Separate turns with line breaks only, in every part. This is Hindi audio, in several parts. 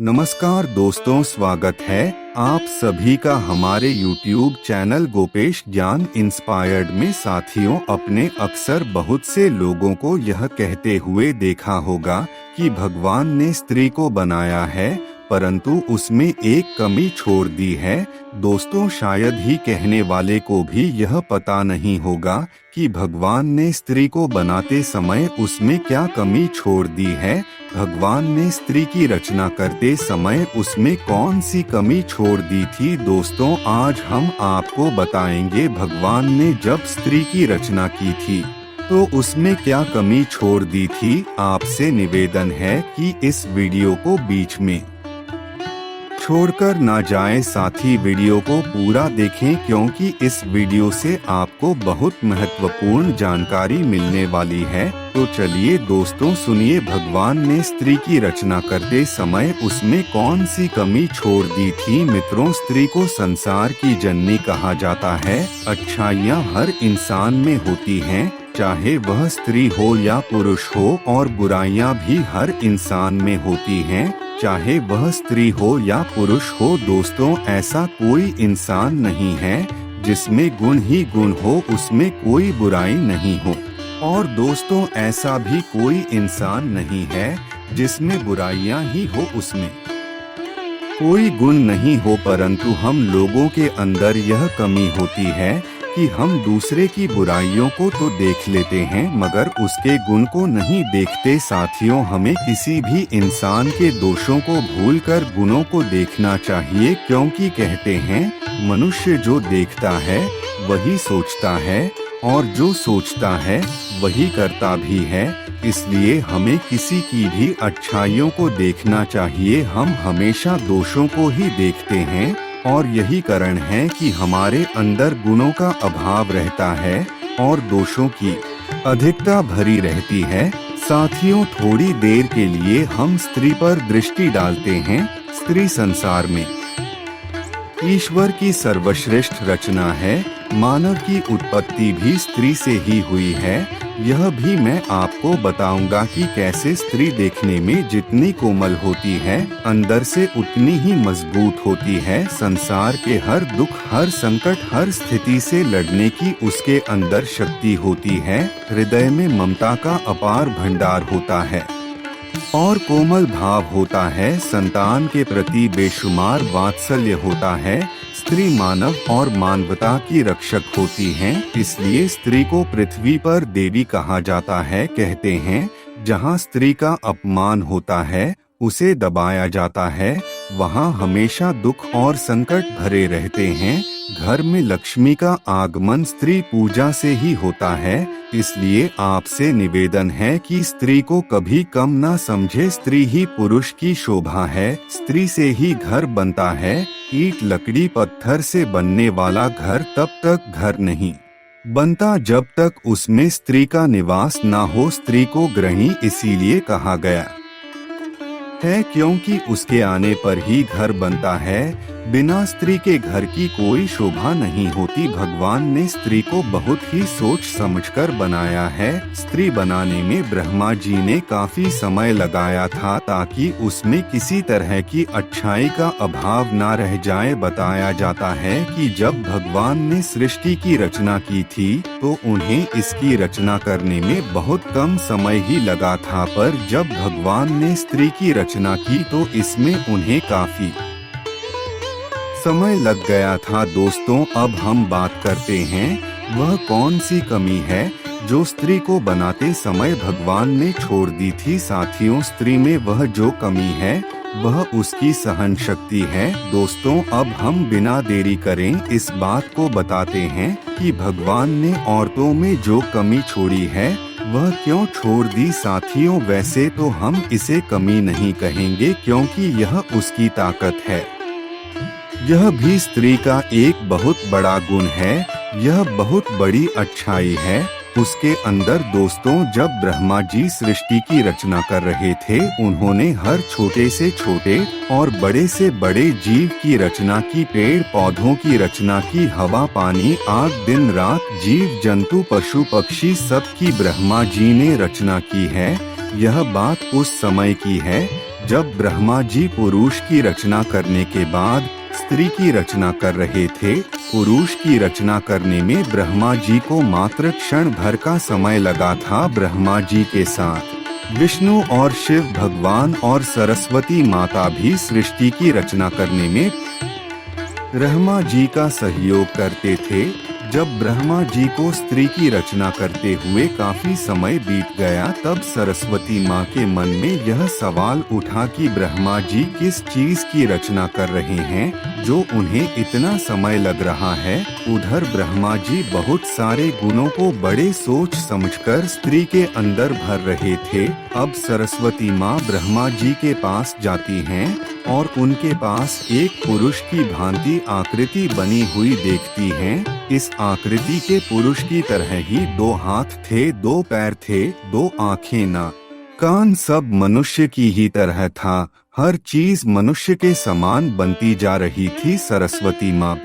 नमस्कार दोस्तों, स्वागत है आप सभी का हमारे YouTube चैनल गोपेश ज्ञान इंस्पायर्ड में। साथियों, अपने अक्सर बहुत से लोगों को यह कहते हुए देखा होगा कि भगवान ने स्त्री को बनाया है परंतु उसमें एक कमी छोड़ दी है। दोस्तों, शायद ही कहने वाले को भी यह पता नहीं होगा कि भगवान ने स्त्री को बनाते समय उसमें क्या कमी छोड़ दी है। भगवान ने स्त्री की रचना करते समय उसमें कौन सी कमी छोड़ दी थी। दोस्तों, आज हम आपको बताएंगे भगवान ने जब स्त्री की रचना की थी तो उसमें क्या कमी छोड़ दी थी। आपसे निवेदन है कि इस वीडियो को बीच में छोड़कर ना जाएं। साथी, वीडियो को पूरा देखें क्योंकि इस वीडियो से आपको बहुत महत्वपूर्ण जानकारी मिलने वाली है। तो चलिए दोस्तों, सुनिए भगवान ने स्त्री की रचना करते समय उसमें कौन सी कमी छोड़ दी थी। मित्रों, स्त्री को संसार की जननी कहा जाता है। अच्छाइयाँ हर इंसान में होती हैं, चाहे वह स्त्री हो या पुरुष हो, और बुराइयां भी हर इंसान में होती हैं, चाहे वह स्त्री हो या पुरुष हो। दोस्तों, ऐसा कोई इंसान नहीं है जिसमें गुण ही गुण हो, उसमें कोई बुराई नहीं हो। और दोस्तों, ऐसा भी कोई इंसान नहीं है जिसमें बुराइयां ही हो, उसमें कोई गुण नहीं हो। परंतु हम लोगों के अंदर यह कमी होती है कि हम दूसरे की बुराइयों को तो देख लेते हैं मगर उसके गुण को नहीं देखते। साथियों, हमें किसी भी इंसान के दोषों को भूलकर गुणों को देखना चाहिए, क्योंकि कहते हैं मनुष्य जो देखता है वही सोचता है और जो सोचता है वही करता भी है। इसलिए हमें किसी की भी अच्छाइयों को देखना चाहिए। हम हमेशा दोषों को ही देखते हैं और यही कारण है कि हमारे अंदर गुणों का अभाव रहता है और दोषों की अधिकता भरी रहती है। साथियों, थोड़ी देर के लिए हम स्त्री पर दृष्टि डालते हैं। स्त्री संसार में ईश्वर की सर्वश्रेष्ठ रचना है। मानव की उत्पत्ति भी स्त्री से ही हुई है। यह भी मैं आपको बताऊंगा कि कैसे स्त्री देखने में जितनी कोमल होती है, अंदर से उतनी ही मजबूत होती है। संसार के हर दुख, हर संकट, हर स्थिति से लड़ने की उसके अंदर शक्ति होती है। हृदय में ममता का अपार भंडार होता है और कोमल भाव होता है। संतान के प्रति बेशुमार वात्सल्य होता है। स्त्री मानव और मानवता की रक्षक होती हैं, इसलिए स्त्री को पृथ्वी पर देवी कहा जाता है। कहते हैं जहाँ स्त्री का अपमान होता है, उसे दबाया जाता है, वहाँ हमेशा दुख और संकट भरे रहते हैं। घर में लक्ष्मी का आगमन स्त्री पूजा से ही होता है। इसलिए आपसे निवेदन है कि स्त्री को कभी कम ना समझे। स्त्री ही पुरुष की शोभा है। स्त्री से ही घर बनता है। ईंट, लकड़ी, पत्थर से बनने वाला घर तब तक घर नहीं बनता जब तक उसमें स्त्री का निवास ना हो। स्त्री को गृहिणी इसीलिए कहा गया है क्योंकि उसके आने पर ही घर बनता है। बिना स्त्री के घर की कोई शोभा नहीं होती। भगवान ने स्त्री को बहुत ही सोच समझकर बनाया है। स्त्री बनाने में ब्रह्मा जी ने काफी समय लगाया था ताकि उसमें किसी तरह की अच्छाई का अभाव ना रह जाए। बताया जाता है कि जब भगवान ने सृष्टि की रचना की थी तो उन्हें इसकी रचना करने में बहुत कम समय ही लगा था, पर जब भगवान ने स्त्री की रचना की तो इसमें उन्हें काफी समय लग गया था। दोस्तों, अब हम बात करते हैं वह कौन सी कमी है जो स्त्री को बनाते समय भगवान ने छोड़ दी थी। साथियों, स्त्री में वह जो कमी है वह उसकी सहन शक्ति है। दोस्तों, अब हम बिना देरी करें इस बात को बताते हैं कि भगवान ने औरतों में जो कमी छोड़ी है वह क्यों छोड़ दी। साथियों, वैसे तो हम इसे कमी नहीं कहेंगे क्योंकि यह उसकी ताकत है। यह भी स्त्री का एक बहुत बड़ा गुण है। यह बहुत बड़ी अच्छाई है उसके अंदर। दोस्तों, जब ब्रह्मा जी सृष्टि की रचना कर रहे थे, उन्होंने हर छोटे से छोटे और बड़े से बड़े जीव की रचना की, पेड़ पौधों की रचना की, हवा, पानी, आग, दिन रात, जीव जंतु, पशु पक्षी, सब की ब्रह्मा जी ने रचना की है। यह बात उस समय की है जब ब्रह्मा जी पुरुष की रचना करने के बाद स्त्री की रचना कर रहे थे, पुरुष की रचना करने में ब्रह्मा जी को मात्र क्षण भर का समय लगा था। ब्रह्मा जी के साथ विष्णु और शिव भगवान और सरस्वती माता भी सृष्टि की रचना करने में ब्रह्मा जी का सहयोग करते थे। जब ब्रह्मा जी को स्त्री की रचना करते हुए काफी समय बीत गया, तब सरस्वती माँ के मन में यह सवाल उठा कि ब्रह्मा जी किस चीज की रचना कर रहे हैं जो उन्हें इतना समय लग रहा है। उधर ब्रह्मा जी बहुत सारे गुणों को बड़े सोच समझकर स्त्री के अंदर भर रहे थे। अब सरस्वती माँ ब्रह्मा जी के पास जाती हैं और उनके पास एक पुरुष की भांति आकृति बनी हुई देखती हैं। इस आकृति के पुरुष की तरह ही 2 हाथ थे, 2 पैर थे, 2 आँखें, नाक, कान, सब मनुष्य की ही तरह था। हर चीज मनुष्य के समान बनती जा रही थी। सरस्वती माँ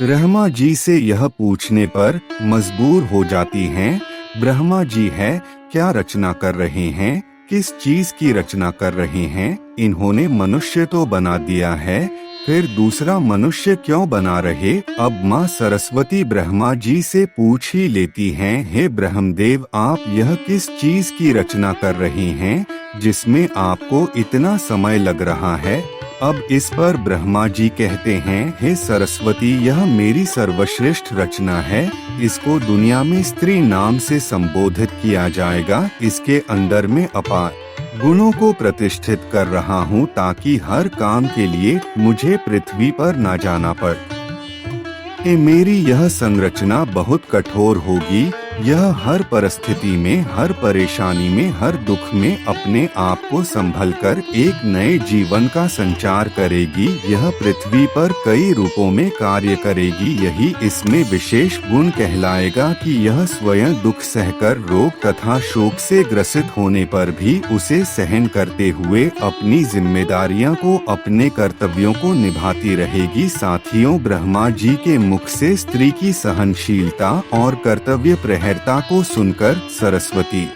ब्रह्मा जी से यह पूछने पर मजबूर हो जाती हैं, ब्रह्मा जी है क्या रचना कर रहे हैं, किस चीज की रचना कर रहे हैं? इन्होंने मनुष्य तो बना दिया है, फिर दूसरा मनुष्य क्यों बना रहे? अब माँ सरस्वती ब्रह्मा जी से पूछ ही लेती हैं, हे ब्रह्मदेव, आप यह किस चीज की रचना कर रहे हैं जिसमें आपको इतना समय लग रहा है? अब इस पर ब्रह्मा जी कहते हैं, हे सरस्वती, यह मेरी सर्वश्रेष्ठ रचना है। इसको दुनिया में स्त्री नाम से संबोधित किया जाएगा। इसके अंदर में अपार गुणों को प्रतिष्ठित कर रहा हूँ ताकि हर काम के लिए मुझे पृथ्वी पर न जाना पड़े। मेरी यह संरचना बहुत कठोर होगी। यह हर परिस्थिति में, हर परेशानी में, हर दुख में अपने आप को संभलकर एक नए जीवन का संचार करेगी। यह पृथ्वी पर कई रूपों में कार्य करेगी। यही इसमें विशेष गुण कहलाएगा कि यह स्वयं दुख सहकर, रोग तथा शोक से ग्रसित होने पर भी उसे सहन करते हुए अपनी जिम्मेदारियों को, अपने कर्तव्यों को निभाती रहेगी। साथियों, ब्रह्मा जी के मुख से स्त्री की सहनशीलता और कर्तव्य प्रहरता को सुनकर सरस्वती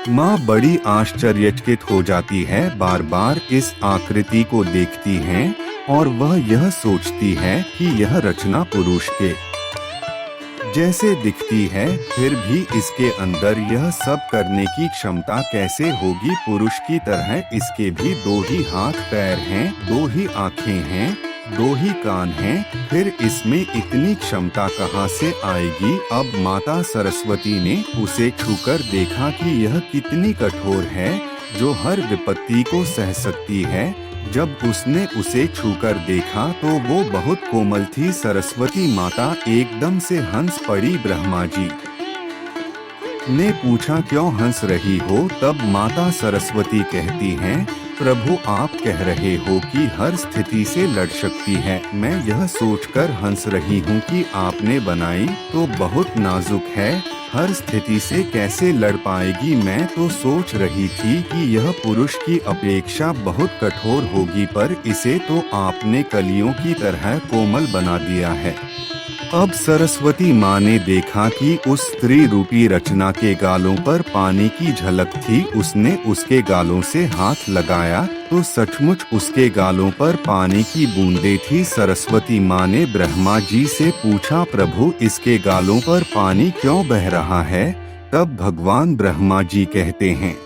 माँ बड़ी आश्चर्यचकित हो जाती है। बार बार इस आकृति को देखती हैं और वह यह सोचती है कि यह रचना पुरुष के जैसे दिखती है, फिर भी इसके अंदर यह सब करने की क्षमता कैसे होगी? पुरुष की तरह इसके भी 2 ही हाथ पैर हैं, 2 ही आँखें हैं, 2 ही कान हैं, फिर इसमें इतनी क्षमता कहाँ से आएगी? अब माता सरस्वती ने उसे छूकर देखा कि यह कितनी कठोर है, जो हर विपत्ति को सह सकती है। जब उसने उसे छूकर देखा तो वो बहुत कोमल थी। सरस्वती माता एकदम से हंस पड़ी। ब्रह्मा जी ने पूछा, क्यों हंस रही हो? तब माता सरस्वती कहती हैं, प्रभु, आप कह रहे हो कि हर स्थिति से लड़ सकती है। मैं यह सोचकर हंस रही हूँ कि आपने बनाई तो बहुत नाजुक है, हर स्थिति से कैसे लड़ पाएगी? मैं तो सोच रही थी कि यह पुरुष की अपेक्षा बहुत कठोर होगी, पर इसे तो आपने कलियों की तरह कोमल बना दिया है। अब सरस्वती माँ ने देखा कि उस स्त्री रूपी रचना के गालों पर पानी की झलक थी। उसने उसके गालों से हाथ लगाया तो सचमुच उसके गालों पर पानी की बूंदें थी। सरस्वती माँ ने ब्रह्मा जी से पूछा, प्रभु, इसके गालों पर पानी क्यों बह रहा है? तब भगवान ब्रह्मा जी कहते हैं,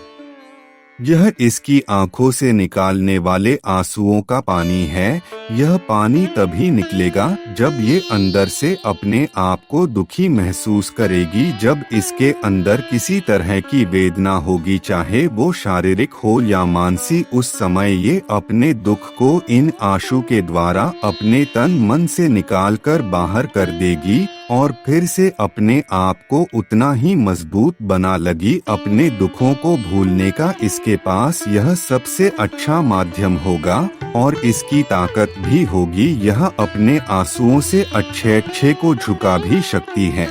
यह इसकी आंखों से निकालने वाले आंसुओं का पानी है। यह पानी तभी निकलेगा जब ये अंदर से अपने आप को दुखी महसूस करेगी, जब इसके अंदर किसी तरह की वेदना होगी, चाहे वो शारीरिक हो या मानसिक। उस समय ये अपने दुख को इन आंसू के द्वारा अपने तन मन से निकाल कर बाहर कर देगी और फिर से अपने आप को उतना ही मजबूत बना लगी। अपने दुखों को भूलने का इसके पास यह सबसे अच्छा माध्यम होगा और इसकी ताकत भी होगी। यह अपने आंसुओं से अच्छे को झुका भी सकती है।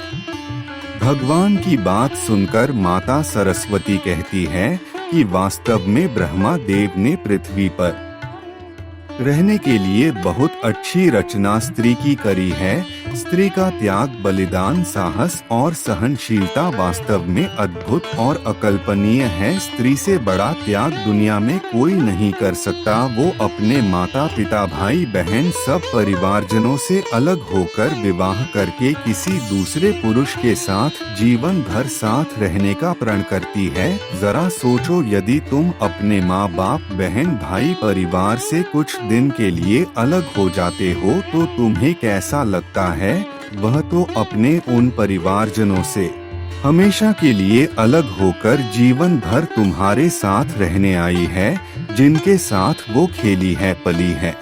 भगवान की बात सुनकर माता सरस्वती कहती है कि वास्तव में ब्रह्मा देव ने पृथ्वी पर रहने के लिए बहुत अच्छी रचना स्त्री की करी है। स्त्री का त्याग, बलिदान, साहस और सहनशीलता वास्तव में अद्भुत और अकल्पनीय है। स्त्री से बड़ा त्याग दुनिया में कोई नहीं कर सकता। वो अपने माता पिता, भाई बहन, सब परिवारजनों से अलग होकर विवाह करके किसी दूसरे पुरुष के साथ जीवन भर साथ रहने का प्रण करती है। जरा सोचो, यदि तुम अपने माँ बाप, बहन भाई, परिवार से कुछ दिन के लिए अलग हो जाते हो तो तुम्हें कैसा लगता है? वह तो अपने उन परिवारजनों से हमेशा के लिए अलग होकर जीवन भर तुम्हारे साथ रहने आई है, जिनके साथ वो खेली है, पली है,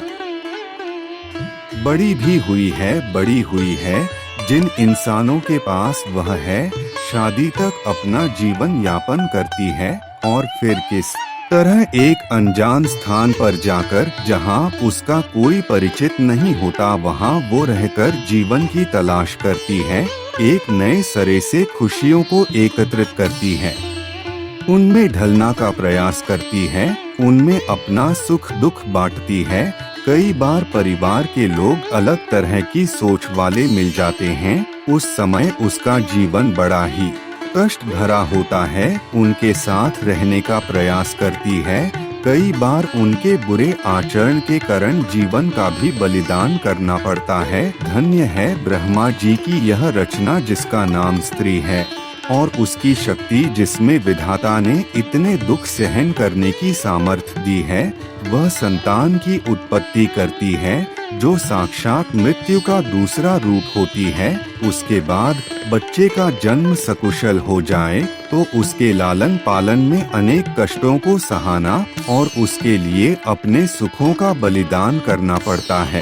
बड़ी भी हुई है, जिन इंसानों के पास वह है, शादी तक अपना जीवन यापन करती है और फिर किस तरह एक अनजान स्थान पर जाकर, जहां उसका कोई परिचित नहीं होता, वहां वो रहकर जीवन की तलाश करती है, एक नए सिरे से खुशियों को एकत्रित करती है, उनमें ढलना का प्रयास करती है, उनमें अपना सुख दुख बांटती है। कई बार परिवार के लोग अलग तरह की सोच वाले मिल जाते हैं। उस समय उसका जीवन बड़ा ही कष्ट भरा होता है। उनके साथ रहने का प्रयास करती है। कई बार उनके बुरे आचरण के कारण जीवन का भी बलिदान करना पड़ता है। धन्य है ब्रह्मा जी की यह रचना, जिसका नाम स्त्री है, और उसकी शक्ति, जिसमें विधाता ने इतने दुख सहन करने की सामर्थ्य दी है। वह संतान की उत्पत्ति करती है, जो साक्षात मृत्यु का दूसरा रूप होती है। उसके बाद बच्चे का जन्म सकुशल हो जाए तो उसके लालन पालन में अनेक कष्टों को सहाना और उसके लिए अपने सुखों का बलिदान करना पड़ता है।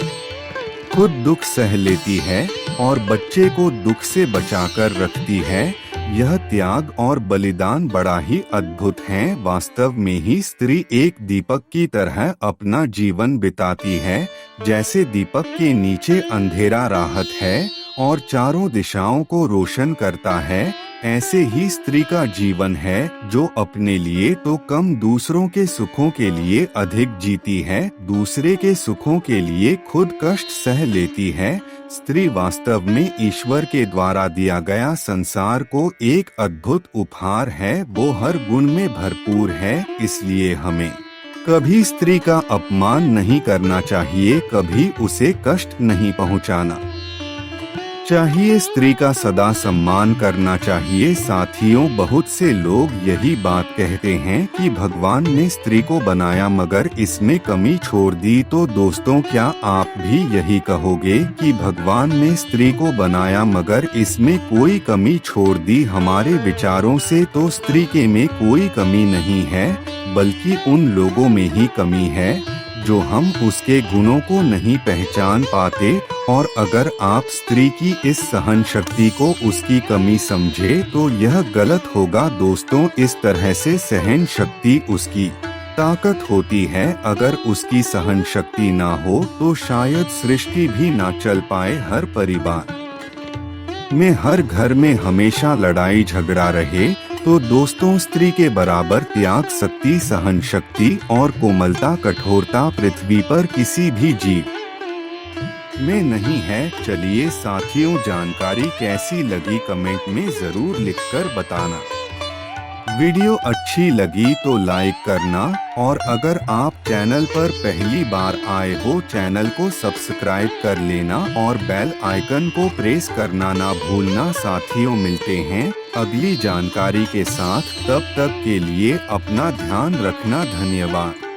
खुद दुख सह लेती है और बच्चे को दुख से बचाकर रखती है। यह त्याग और बलिदान बड़ा ही अद्भुत है। वास्तव में ही स्त्री एक दीपक की तरह अपना जीवन बिताती है। जैसे दीपक के नीचे अंधेरा राहत है और चारों दिशाओं को रोशन करता है, ऐसे ही स्त्री का जीवन है, जो अपने लिए तो कम दूसरों के सुखों के लिए अधिक जीती है, दूसरे के सुखों के लिए खुद कष्ट सह लेती है। स्त्री वास्तव में ईश्वर के द्वारा दिया गया संसार को एक अद्भुत उपहार है। वो हर गुण में भरपूर है, इसलिए हमें कभी स्त्री का अपमान नहीं करना चाहिए, कभी उसे कष्ट नहीं पहुंचाना चाहिए। स्त्री का सदा सम्मान करना चाहिए। साथियों, बहुत से लोग यही बात कहते हैं कि भगवान ने स्त्री को बनाया मगर इसमें कमी छोड़ दी। तो दोस्तों, क्या आप भी यही कहोगे कि भगवान ने स्त्री को बनाया मगर इसमें कोई कमी छोड़ दी? हमारे विचारों से तो स्त्री के में कोई कमी नहीं है, बल्कि उन लोगों में ही कमी है जो हम उसके गुणों को नहीं पहचान पाते। और अगर आप स्त्री की इस सहन शक्ति को उसकी कमी समझे तो यह गलत होगा। दोस्तों, इस तरह से सहन शक्ति उसकी ताकत होती है। अगर उसकी सहन शक्ति ना हो तो शायद सृष्टि भी ना चल पाए। हर परिवार में, हर घर में हमेशा लड़ाई झगड़ा रहे तो दोस्तों, स्त्री के बराबर त्याग, शक्ति, सहन शक्ति और कोमलता, कठोरता पृथ्वी पर किसी भी जीव में नहीं है। चलिए साथियों, जानकारी कैसी लगी कमेंट में जरूर लिखकर बताना। वीडियो अच्छी लगी तो लाइक करना, और अगर आप चैनल पर पहली बार आए हो, चैनल को सब्सक्राइब कर लेना और बेल आइकन को प्रेस करना ना भूलना। साथियों, मिलते हैं अगली जानकारी के साथ। तब तक के लिए अपना ध्यान रखना। धन्यवाद।